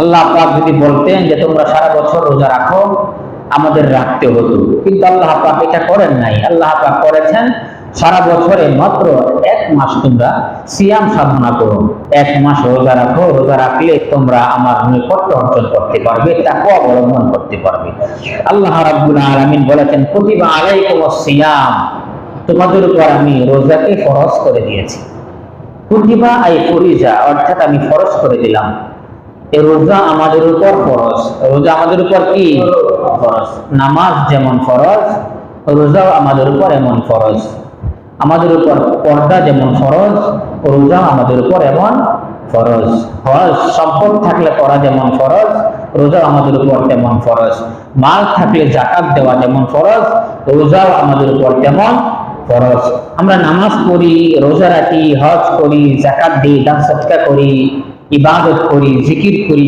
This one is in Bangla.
আল্লাহ পাক যদি বলতেন যে তোমরা সারা বছর রোজা রাখো, আমাদের রাখতে হতো, কিন্তু আল্লাহ পাক এটা করেন নাই। আল্লাহ পাক করেছেন সারা বছরে মাত্র 1 মাস তোমরা সিয়াম সাধনা করো, 1 মাস রোজা রাখো। রোজা রাখলে তোমরা আমার নৈকট্য অর্জন করতে পারবে, তাকওয়া অবলম্বন করতে পারবে। আল্লাহ রাব্বুল আলামিন বলেছেন কুতিবা আলাইকুমুস সিয়াম, তোমাদের উপর আমি রোজাকে ফরজ করে দিয়েছি। কুতিবা আই ফরিজা, অর্থাৎ আমি ফরজ করে দিলাম। এই রোজা আমাদের উপর ফরজ। রোজা আমাদের উপর কি ফরজ? নামাজ যেমন ফরজ, রোজাও আমাদের উপর এমন ফরজ। আমাদের উপর পর্দা যেমন ফরজ, রোজা আমাদের উপর এমন ফরজ। হজ সম্পদ থাকলে করা যেমন ফরজ, রোজা আমাদের উপর তেমন ফরজ। মাল থাকলে যাকাত দেওয়া যেমন ফরজ, রোজাও আমাদের উপর তেমন ফরজ। আমরা নামাজ পড়ি, রোজা রাখি, হজ করি, যাকাত দিই, দান সদকা করি, ইবাদত করি, জিকির করি,